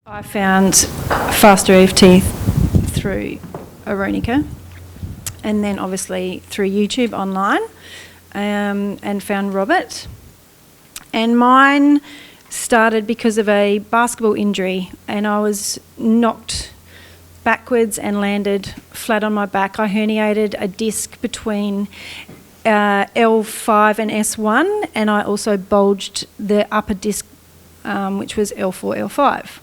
I found FasterEFT through Ironica and then obviously through YouTube online and found Robert. And mine started because of a basketball injury, and I was knocked backwards and landed flat on my back. I herniated a disc between L5 and S1, and I also bulged the upper disc, which was L4, L5.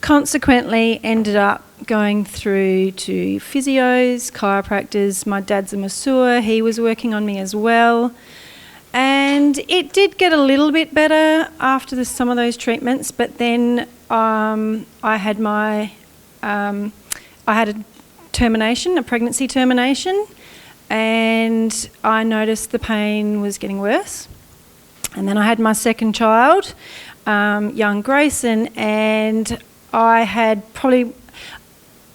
Consequently, ended up going through to physios, chiropractors. My dad's a masseur, he was working on me as well. And it did get a little bit better after some of those treatments, but then I had a termination, a pregnancy termination, and I noticed the pain was getting worse. And then I had my second child, young Grayson, and I had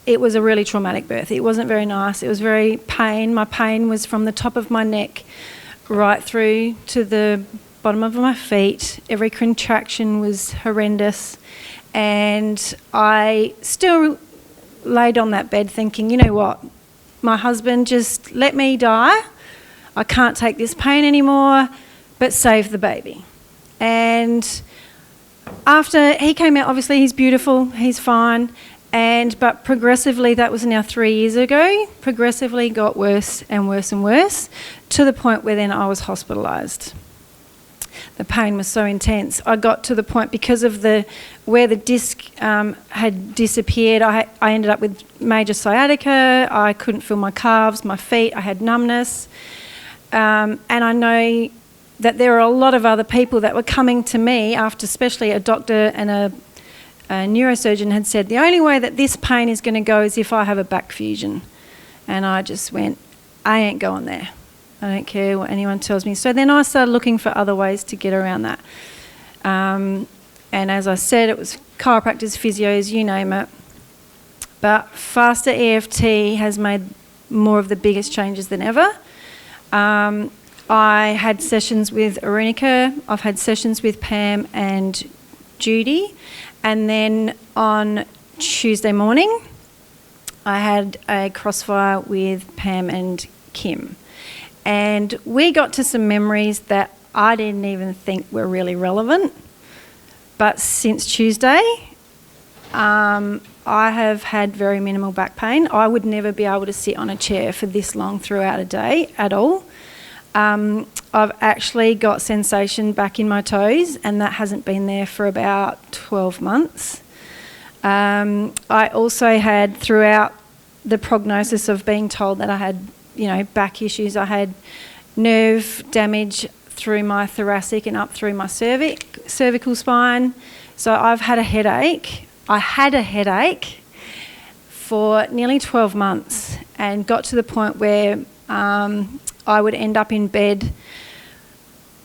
it was a really traumatic birth. It wasn't very nice. It was very pain. My pain was from the top of my neck right through to the bottom of my feet. Every contraction was horrendous. And I still laid on that bed thinking, you know what, my husband, just let me die. I can't take this pain anymore, but save the baby. And after he came out, obviously he's beautiful, he's fine, but progressively, that was now 3 years ago, progressively got worse and worse and worse, to the point where then I was hospitalised. The pain was so intense. I got to the point, because of where the disc had disappeared, I ended up with major sciatica. I couldn't feel my calves, my feet, I had numbness. And I know that there are a lot of other people that were coming to me after, especially a doctor and a neurosurgeon had said, the only way that this pain is going to go is if I have a back fusion. And I just went, I ain't going there. I don't care what anyone tells me. So then I started looking for other ways to get around that. And as I said, it was chiropractors, physios, you name it. But FasterEFT has made more of the biggest changes than ever. I had sessions with Ironica, I've had sessions with Pam and Judy, and then on Tuesday morning I had a crossfire with Pam and Kim. And we got to some memories that I didn't even think were really relevant. But since Tuesday, I have had very minimal back pain. I would never be able to sit on a chair for this long throughout a day at all. I've actually got sensation back in my toes, and that hasn't been there for about 12 months. I also had, throughout the prognosis of being told that I had, back issues, I had nerve damage through my thoracic and up through my cervical spine. So I've had a headache. I had a headache for nearly 12 months and got to the point where I would end up in bed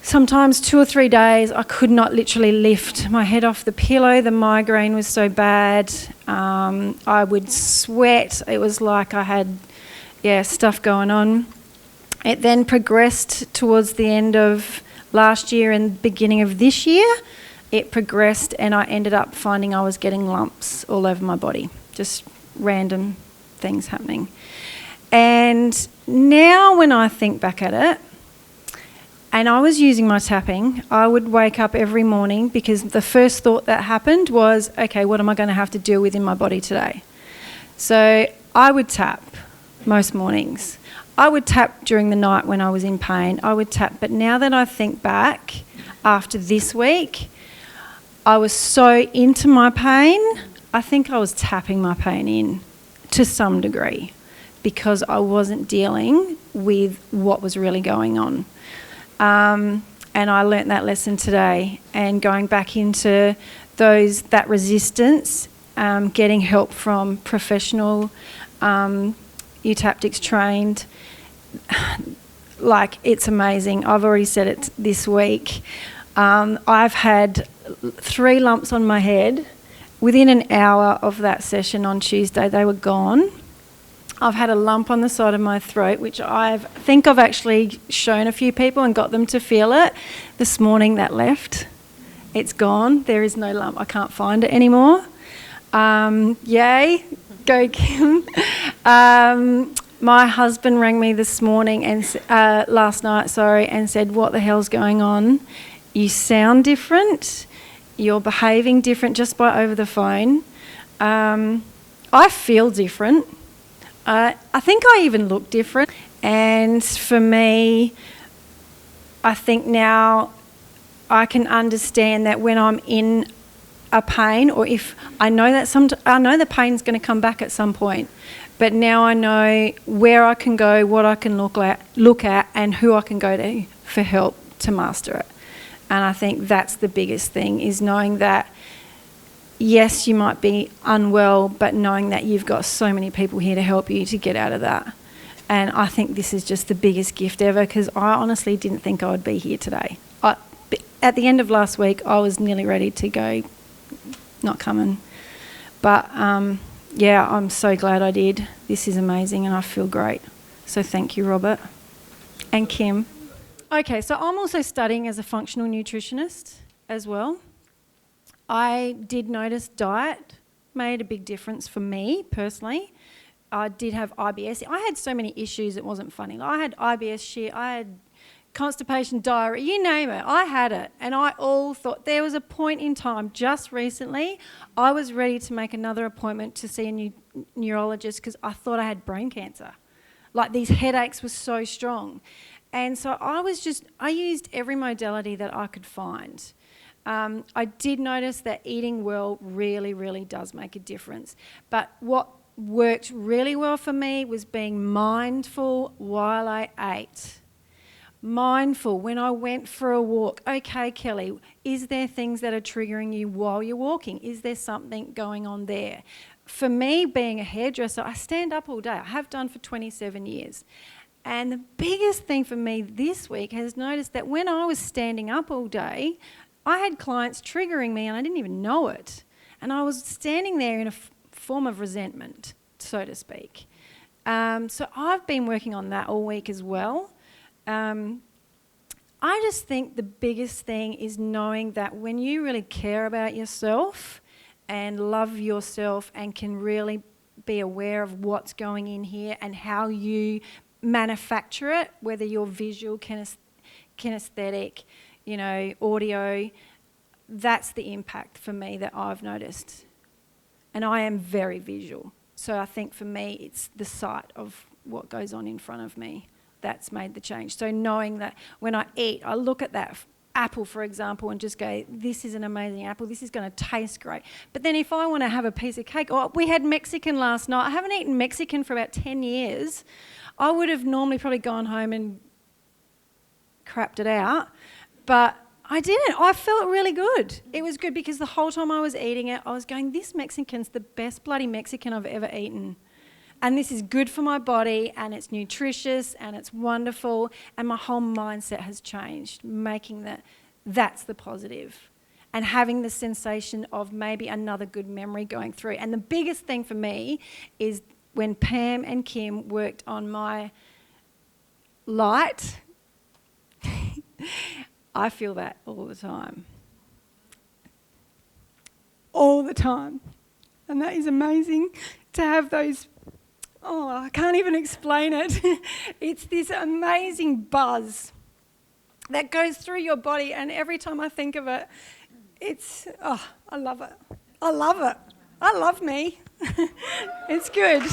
sometimes 2 or 3 days. I could not literally lift my head off the pillow. The migraine was so bad. I would sweat. It was like I had, stuff going on. It then progressed towards the end of last year and beginning of this year. It progressed, and I ended up finding I was getting lumps all over my body, just random things happening. And now when I think back at it, and I was using my tapping, I would wake up every morning because the first thought that happened was, okay, what am I going to have to deal with in my body today? So I would tap most mornings. I would tap during the night when I was in pain. I would tap. But now that I think back, after this week, I was so into my pain, I think I was tapping my pain in to some degree, because I wasn't dealing with what was really going on. And I learnt that lesson today, and going back into that resistance, getting help from professional eutaptics trained, it's amazing. I've already said it this week. I've had 3 lumps on my head. Within an hour of that session on Tuesday, they were gone. I've had a lump on the side of my throat, which I think I've actually shown a few people and got them to feel it. This morning that left. It's gone. There is no lump. I can't find it anymore. Yay, go Kim. My husband rang me this morning and last night, and said, "What the hell's going on? You sound different. You're behaving different just by over the phone. I feel different. I think I even look different." And for me, I think now I can understand that when I'm in a pain, or if I know that I know the pain's going to come back at some point, but now I know where I can go, what I can look at, and who I can go to for help to master it. And I think that's the biggest thing, is knowing that, yes, you might be unwell, but knowing that you've got so many people here to help you to get out of that. And I think this is just the biggest gift ever, because I honestly didn't think I would be here today. At the end of last week, I was nearly ready to go, not coming. But yeah, I'm so glad I did. This is amazing and I feel great. So thank you, Robert. And Kim. Okay, so I'm also studying as a functional nutritionist as well. I did notice diet made a big difference for me personally. I did have IBS. I had so many issues, it wasn't funny. Like, I had IBS shit, I had constipation, diarrhea, you name it, I had it. And I all thought, there was a point in time just recently, I was ready to make another appointment to see a neurologist because I thought I had brain cancer. Like, these headaches were so strong. And so I used every modality that I could find. I did notice that eating well really, really does make a difference. But what worked really well for me was being mindful while I ate. Mindful when I went for a walk. Okay, Kelly, is there things that are triggering you while you're walking? Is there something going on there? For me, being a hairdresser, I stand up all day. I have done for 27 years. And the biggest thing for me this week has noticed that when I was standing up all day, I had clients triggering me and I didn't even know it. And I was standing there in a form of resentment, so to speak. So I've been working on that all week as well. I just think the biggest thing is knowing that when you really care about yourself and love yourself and can really be aware of what's going in here and how you manufacture it, whether you're visual, kinesthetic, audio, that's the impact for me that I've noticed. And I am very visual. So I think for me, it's the sight of what goes on in front of me that's made the change. So knowing that when I eat, I look at that apple, for example, and just go, this is an amazing apple, this is going to taste great. But then if I want to have a piece of cake, we had Mexican last night. I haven't eaten Mexican for about 10 years. I would have normally probably gone home and crapped it out, but I didn't. I felt really good. It was good because the whole time I was eating it, I was going, this Mexican's the best bloody Mexican I've ever eaten. And this is good for my body, and it's nutritious, and it's wonderful, and my whole mindset has changed, making that's the positive, and having the sensation of maybe another good memory going through. And the biggest thing for me is when Pam and Kim worked on my light, I feel that all the time. All the time. And that is amazing to have those. Oh, I can't even explain it. It's this amazing buzz that goes through your body, and every time I think of it, I love it. I love it. I love me. It's good.